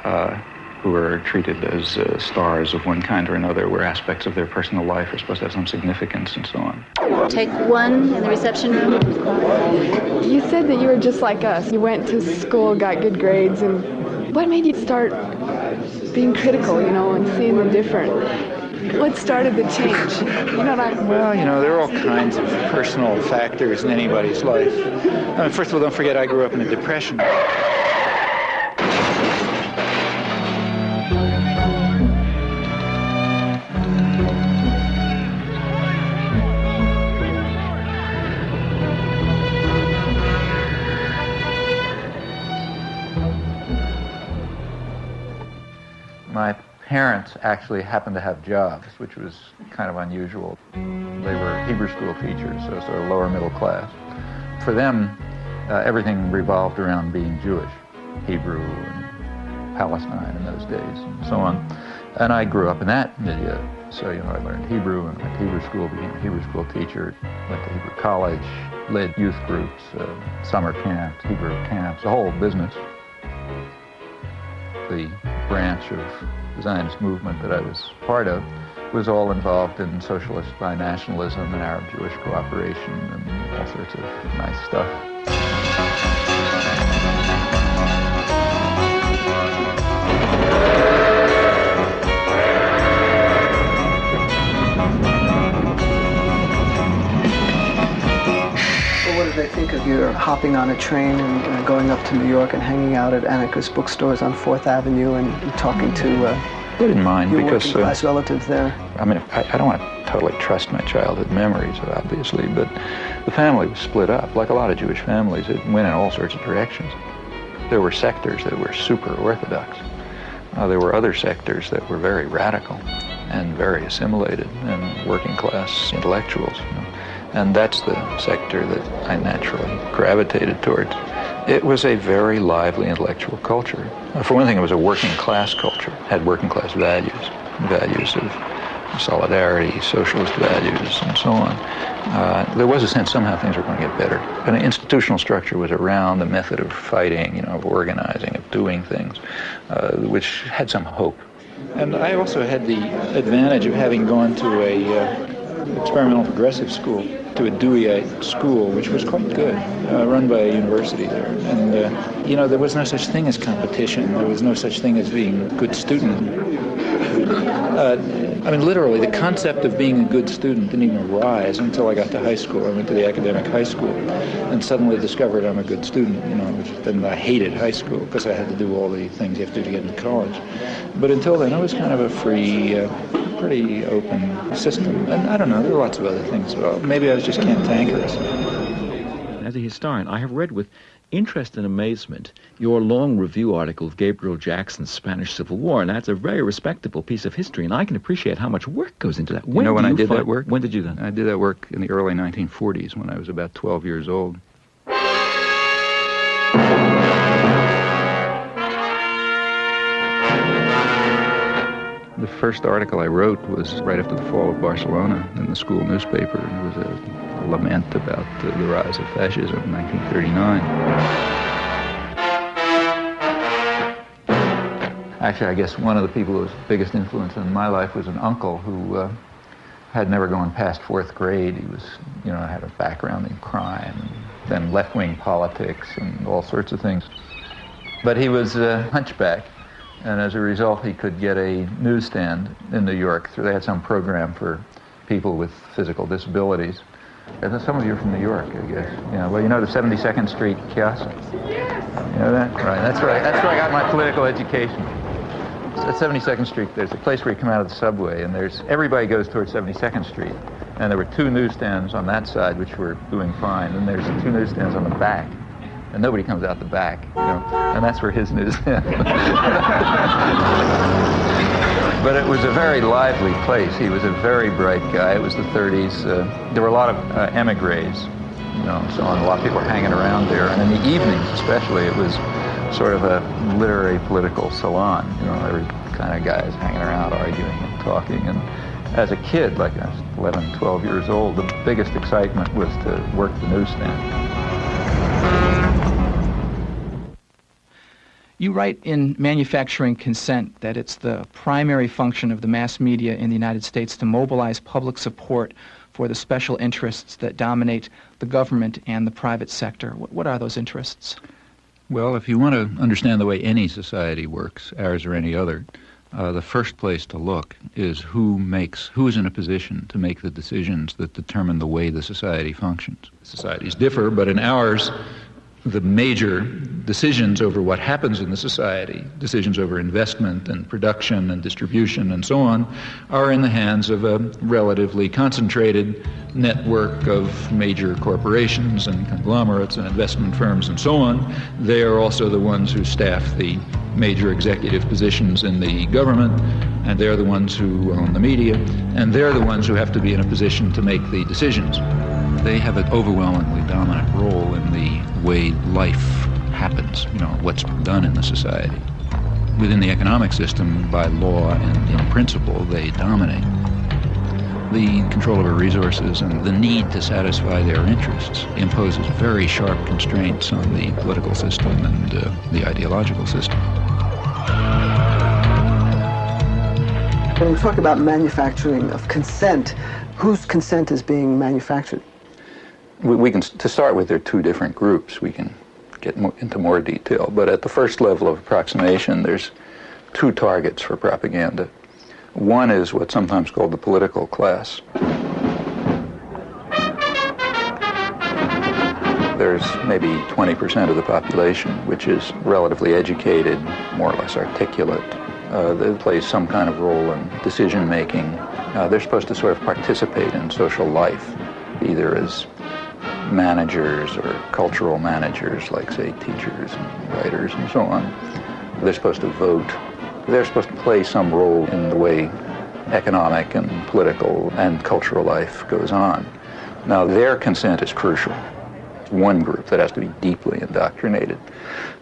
who are treated as stars of one kind or another, where aspects of their personal life are supposed to have some significance and so on. Take one in the reception room. You said that you were just like us. You went to school, got good grades, and what made you start being critical, and seeing the different? What started the change? Well, there are all kinds of personal factors in anybody's life. First of all, don't forget I grew up in a depression. My parents actually happened to have jobs, which was kind of unusual. They were Hebrew school teachers, so sort of lower middle class. For them, everything revolved around being Jewish, Hebrew and Palestine in those days and so on. And I grew up in that milieu. So, I learned Hebrew and went to Hebrew school, became a Hebrew school teacher, went to Hebrew college, led youth groups, summer camps, Hebrew camps, the whole business. The branch of the Zionist movement that I was part of was all involved in socialist binationalism and Arab-Jewish cooperation and all sorts of nice stuff. What did they think of your hopping on a train and going up to New York and hanging out at anarchist bookstores on 4th Avenue and talking to I didn't mind your because working class relatives there? I don't want to totally trust my childhood memories, obviously, but the family was split up. Like a lot of Jewish families, it went in all sorts of directions. There were sectors that were super Orthodox. There were other sectors that were very radical and very assimilated and working class intellectuals. And that's the sector that I naturally gravitated towards. It was a very lively intellectual culture. For one thing, it was a working class culture, had working class values of solidarity, socialist values, and so on. There was a sense somehow things were going to get better. And the institutional structure was around the method of fighting, of organizing, of doing things, which had some hope. And I also had the advantage of having gone to a experimental progressive school, to a Deweyite school, which was quite good, run by a university there. And, there was no such thing as competition. There was no such thing as being a good student. Literally, the concept of being a good student didn't even arise until I got to high school. I went to the academic high school and suddenly discovered I'm a good student, which then I hated high school because I had to do all the things you have to do to get into college. But until then, it was kind of a free, pretty open system. And I don't know, there are lots of other things. Well, maybe I was just cantankerous. As a historian, I have read with interest and amazement your long review article of Gabriel Jackson's Spanish Civil War, and that's a very respectable piece of history, and I can appreciate how much work goes into that. When I did that work? When did you do that? I did that work in the early 1940s when I was about 12 years old. The first article I wrote was right after the fall of Barcelona in the school newspaper. It was a lament about the rise of fascism in 1939. Actually, I guess one of the people who was the biggest influence in my life was an uncle who had never gone past 4th grade. He was, had a background in crime, and then left-wing politics and all sorts of things. But he was a hunchback. And as a result, he could get a newsstand in New York. So they had some program for people with physical disabilities. And some of you are from New York, I guess. The 72nd Street kiosk? You know that? Right, that's right. That's where I got my political education. At 72nd Street, there's a place where you come out of the subway, and everybody goes towards 72nd Street. And there were 2 newsstands on that side, which were doing fine. And there's 2 newsstands on the back. And nobody comes out the back, and that's where his newsstand. But it was a very lively place. He was a very bright guy. It was the 30s. There were a lot of emigres, so on. A lot of people were hanging around there. And in the evenings, especially, it was sort of a literary political salon. Every kind of guys hanging around, arguing and talking. And as a kid, like I was 11, 12 years old, the biggest excitement was to work the newsstand. You write in Manufacturing Consent that it's the primary function of the mass media in the United States to mobilize public support for the special interests that dominate the government and the private sector. What are those interests? Well, if you want to understand the way any society works, ours or any other, the first place to look is who is in a position to make the decisions that determine the way the society functions. Societies differ, but in ours, the major decisions over what happens in the society, decisions over investment and production and distribution and so on, are in the hands of a relatively concentrated network of major corporations and conglomerates and investment firms and so on. They are also the ones who staff the major executive positions in the government, and they're the ones who own the media, and they're the ones who have to be in a position to make the decisions. They have an overwhelmingly dominant role in the way life happens, what's done in the society. Within the economic system, by law and in principle, they dominate. The control over resources and the need to satisfy their interests imposes very sharp constraints on the political system and the ideological system. When we talk about manufacturing of consent, whose consent is being manufactured? We can, to start with, there are two different groups. We can get into more detail, but at the first level of approximation, there's two targets for propaganda. One is what's sometimes called the political class. There's maybe 20% of the population which is relatively educated, more or less articulate. They play some kind of role in decision-making. They're supposed to sort of participate in social life, either as managers or cultural managers, like, say, teachers and writers and so on. They're supposed to vote. They're supposed to play some role in the way economic and political and cultural life goes on. Now, their consent is crucial. One group that has to be deeply indoctrinated.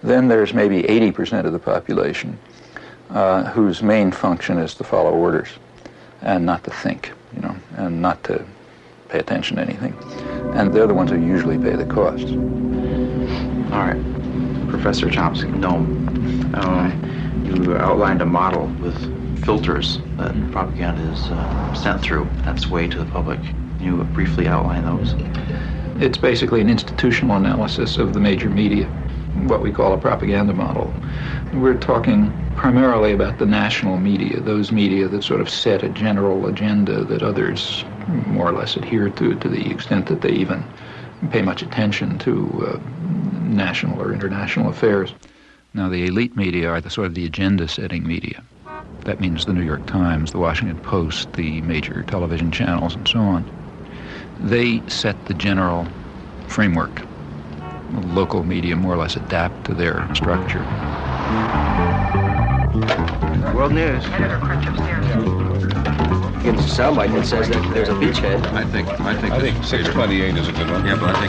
Then there's maybe 80% of the population whose main function is to follow orders and not to think, and not to pay attention to anything. And they're the ones who usually pay the costs. All right. Professor Chomsky, Noam, you outlined a model with filters that propaganda is sent through. That's way to the public. Can you briefly outline those? It's basically an institutional analysis of the major media, what we call a propaganda model. We're talking primarily about the national media, those media that sort of set a general agenda that others more or less adhere to the extent that they even pay much attention to national or international affairs. Now, the elite media are the sort of the agenda-setting media. That means the New York Times, the Washington Post, the major television channels, and so on. They set the general framework. The local media more or less adapt to their structure. World News. Begins to sound like it says that there's a beachhead. I think 628 is a good one. Yeah, but I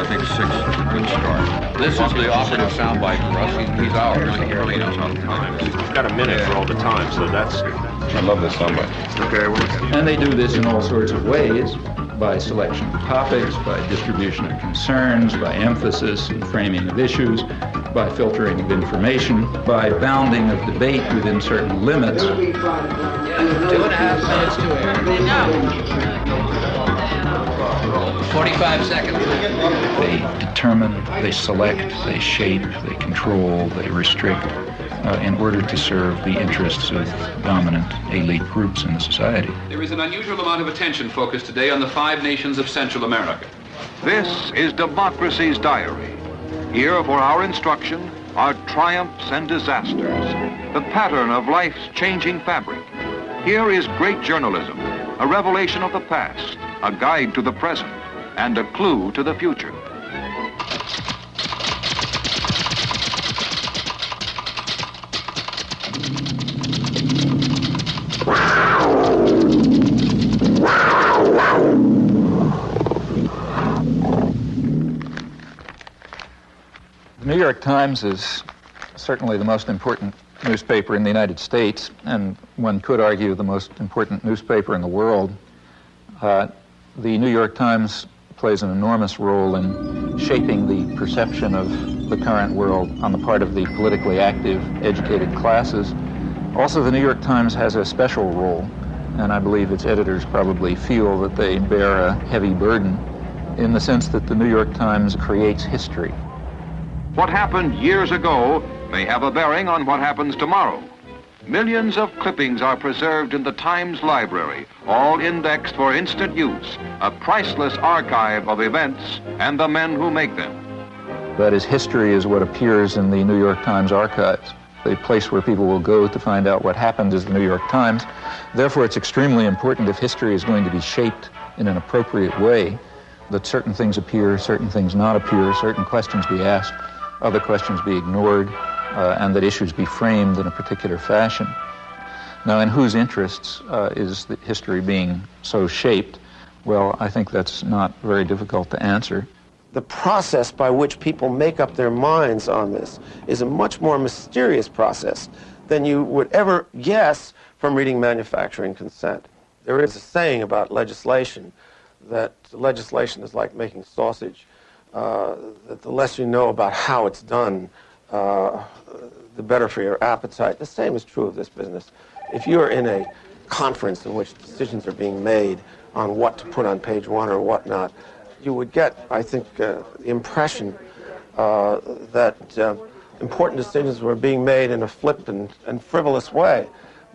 think 6 is a good start. This is the operative soundbite for us. He's ours. We've got a minute for all the time, so that's... I love this soundbite. Okay, well... And they do this in all sorts of ways, by selection of topics, by distribution of concerns, by emphasis and framing of issues, by filtering of information, by bounding of debate within certain limits. 2.5 minutes to air. 45 seconds. They determine, they select, they shape, they control, they restrict in order to serve the interests of dominant elite groups in the society. There is an unusual amount of attention focused today on the 5 nations of Central America. This is Democracy's Diary. Here for our instruction are triumphs and disasters, the pattern of life's changing fabric. Here is great journalism, a revelation of the past, a guide to the present, and a clue to the future. The New York Times is certainly the most important newspaper in the United States, and one could argue the most important newspaper in the world. The New York Times plays an enormous role in shaping the perception of the current world on the part of the politically active, educated classes. Also, the New York Times has a special role, and I believe its editors probably feel that they bear a heavy burden in the sense that the New York Times creates history. What happened years ago may have a bearing on what happens tomorrow. Millions of clippings are preserved in the Times library, all indexed for instant use, a priceless archive of events and the men who make them. That is, history is what appears in the New York Times archives, a place where people will go to find out what happened is the New York Times. Therefore, it's extremely important, if history is going to be shaped in an appropriate way, that certain things appear, certain things not appear, certain questions be asked, other questions be ignored, and that issues be framed in a particular fashion. Now, in whose interests is the history being so shaped? Well, I think that's not very difficult to answer. The process by which people make up their minds on this is a much more mysterious process than you would ever guess from reading Manufacturing Consent. There is a saying about legislation that legislation is like making sausage, that the less you know about how it's done, the better for your appetite. The same is true of this business. If you're in a conference in which decisions are being made on what to put on page one or what not, you would get, I think, the impression that important decisions were being made in a flippant and frivolous way.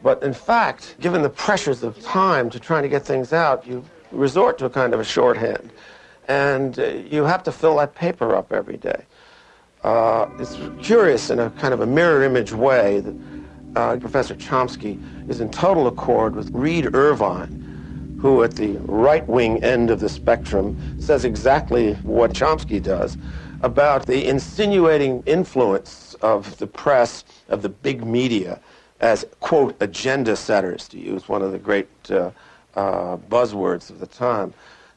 But in fact, given the pressures of time to trying to get things out, you resort to a kind of a shorthand. And you have to fill that paper up every day. It's curious in a kind of a mirror image way that Professor Chomsky is in total accord with Reed Irvine, who at the right-wing end of the spectrum says exactly what Chomsky does about the insinuating influence of the press, of the big media, as, quote, agenda setters, to use one of the great buzzwords of the time.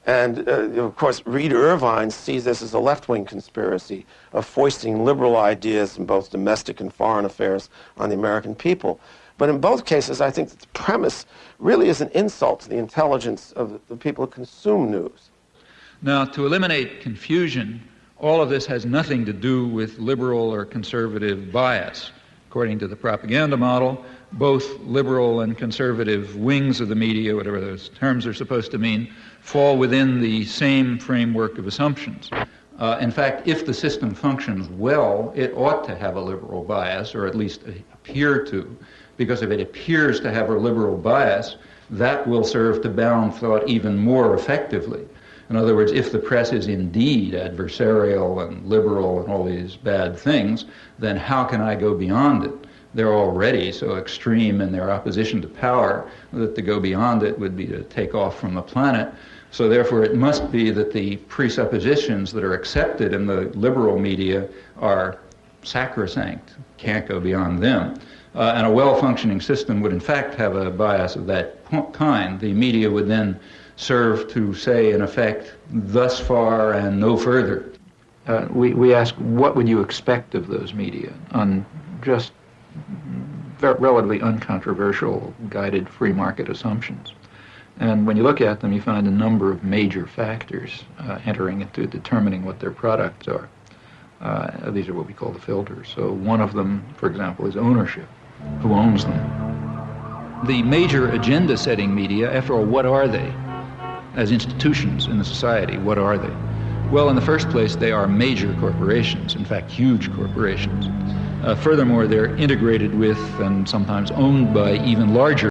And, of course, Reed Irvine sees this as a left-wing conspiracy of foisting liberal ideas in both domestic and foreign affairs on the American people. But in both cases, I think that the premise really is an insult to the intelligence of the people who consume news. Now, to eliminate confusion, all of this has nothing to do with liberal or conservative bias. According to the propaganda model, both liberal and conservative wings of the media, whatever those terms are supposed to mean, fall within the same framework of assumptions. In fact, if the system functions well, it ought to have a liberal bias, or at least appear to, because if it appears to have a liberal bias, that will serve to bound thought even more effectively. In other words, if the press is indeed adversarial and liberal and all these bad things, then how can I go beyond it? They're already so extreme in their opposition to power that to go beyond it would be to take off from the planet. So therefore it must be that the presuppositions that are accepted in the liberal media are sacrosanct, can't go beyond them. And a well-functioning system would in fact have a bias of that kind. The media would then serve to say, in effect, thus far and no further. We ask, what would you expect of those media on just relatively uncontroversial, guided free market assumptions? And when you look at them, you find a number of major factors entering into determining what their products are. These are what we call the filters. So one of them, for example, is ownership. Who owns them? The major agenda-setting media, after all, what are they? As institutions in the society, what are they? Well, in the first place, they are major corporations, in fact, huge corporations. Furthermore, they're integrated with and sometimes owned by even larger